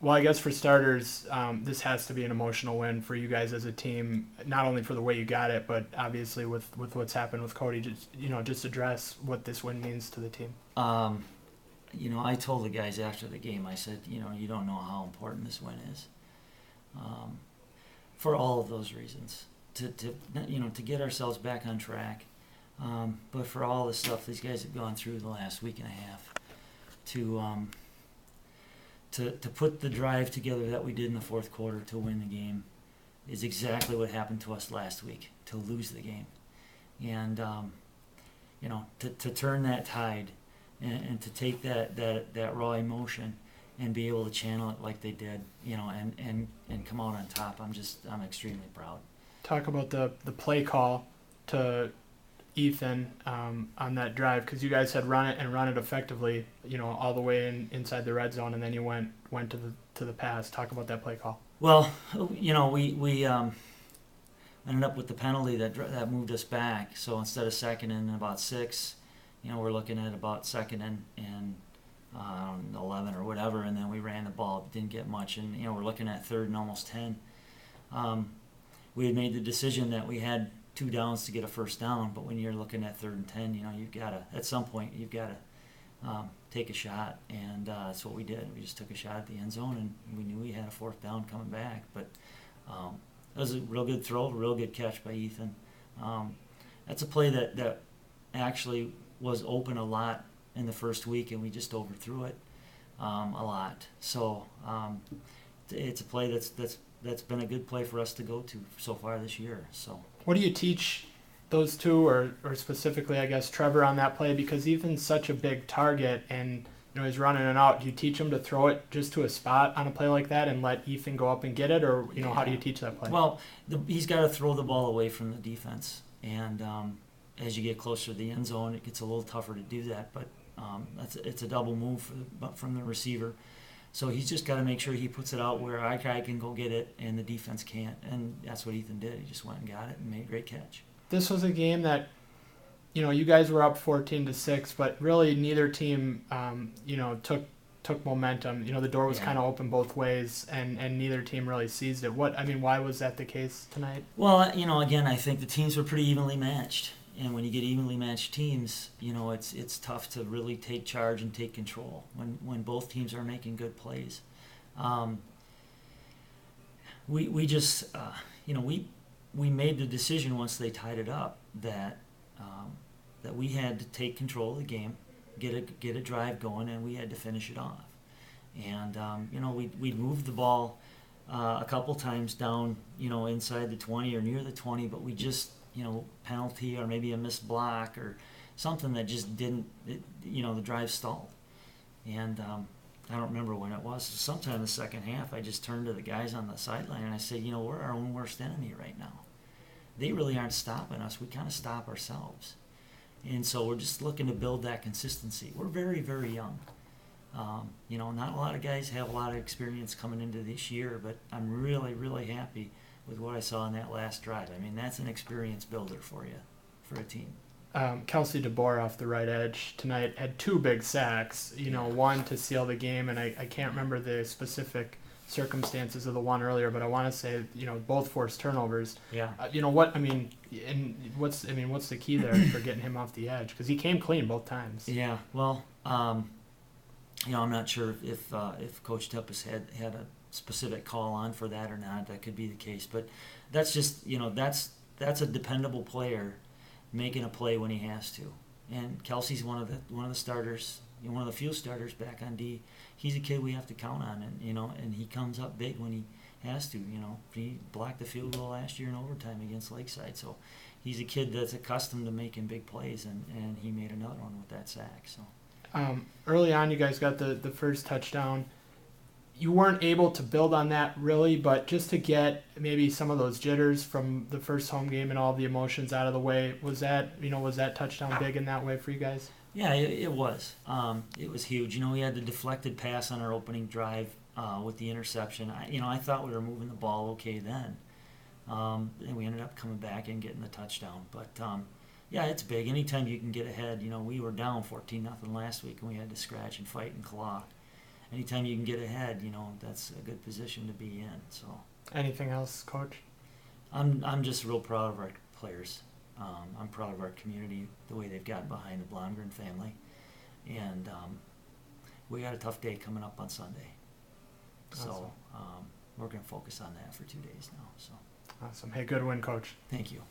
Well, I guess for starters, this has to be an emotional win for you guys as a team, not only for the way you got it, but obviously with what's happened with Cody. Just address what this win means to the team. I told the guys after the game, I said, you don't know how important this win is, for all of those reasons. To get ourselves back on track, but for all the stuff these guys have gone through the last week and a half, to put the drive together that we did in the fourth quarter to win the game is exactly what happened to us last week, to lose the game. And, to turn that tide and to take that raw emotion and be able to channel it like they did, and come out on top. I'm extremely proud. Talk about the play call to Ethan on that drive, because you guys had run it effectively, all the way inside the red zone, and then you went to the pass. Talk about that play call. Well, we ended up with the penalty that moved us back. So instead of second and about 6, we're looking at about second and 11 or whatever, and then we ran the ball, didn't get much, and we're looking at third and almost 10. We had made the decision that we had 2 downs to get a first down, but when you're looking at third and 10, you've got to, at some point, you've got to take a shot, and that's what we did. We just took a shot at the end zone, and we knew we had a 4th down coming back, but it was a real good throw, a real good catch by Ethan. That's a play that actually was open a lot in the first week, and we just overthrew it a lot. So it's a play that's been a good play for us to go to so far this year. So what do you teach those two, or specifically, I guess, Trevor, on that play? Because Ethan's such a big target, and he's running it out. Do you teach him to throw it just to a spot on a play like that and let Ethan go up and get it, or how do you teach that play? Well, he's got to throw the ball away from the defense, and as you get closer to the end zone, it gets a little tougher to do that. But it's a double move from the receiver. So he's just got to make sure he puts it out where I can go get it and the defense can't. And that's what Ethan did. He just went and got it and made a great catch. This was a game that, you guys were up 14-6, but really neither team, took momentum. The door was kind of open both ways, and neither team really seized it. Why was that the case tonight? Well, again, I think the teams were pretty evenly matched. And when you get evenly matched teams, it's tough to really take charge and take control when both teams are making good plays. We just we made the decision once they tied it up that we had to take control of the game, get a drive going, and we had to finish it off. And we moved the ball a couple times down inside the 20 or near the 20, but we just penalty or maybe a missed block or something that just didn't, the drive stalled. And I don't remember when it was. Sometime in the second half, I just turned to the guys on the sideline and I said, we're our own worst enemy right now. They really aren't stopping us. We kind of stop ourselves. And so we're just looking to build that consistency. We're very, very young. Not a lot of guys have a lot of experience coming into this year, but I'm really, really happy with what I saw in that last drive. That's an experience builder for you, for a team. Kelsey DeBoer off the right edge tonight had 2 big sacks, one to seal the game, and I can't remember the specific circumstances of the one earlier, but I want to say, both forced turnovers. Yeah. What's the key there for getting him off the edge? Because he came clean both times. Yeah, well, I'm not sure if Coach Tuppus had a specific call on for that or not. That could be the case, but that's just that's a dependable player making a play when he has to. And Kelsey's one of the starters, one of the few starters back on D. He's a kid we have to count on, and he comes up big when he has to. He blocked the field goal last year in overtime against Lakeside, so he's a kid that's accustomed to making big plays, and he made another one with that sack. So early on, you guys got the first touchdown. You weren't able to build on that really, but just to get maybe some of those jitters from the first home game and all the emotions out of the way, was that touchdown big in that way for you guys? Yeah, it was. It was huge. We had the deflected pass on our opening drive with the interception. I thought we were moving the ball okay then, and we ended up coming back and getting the touchdown. But yeah, it's big. Anytime you can get ahead. We were down 14-0 last week, and we had to scratch and fight and claw. anytime you can get ahead, that's a good position to be in. So Anything else, Coach? I'm just real proud of our players. I'm proud of our community, the way they've gotten behind the Blomgren family, and we got a tough day coming up on Sunday. So we're going to focus on that for 2 days now. So Awesome. Hey, good win, Coach. thank you.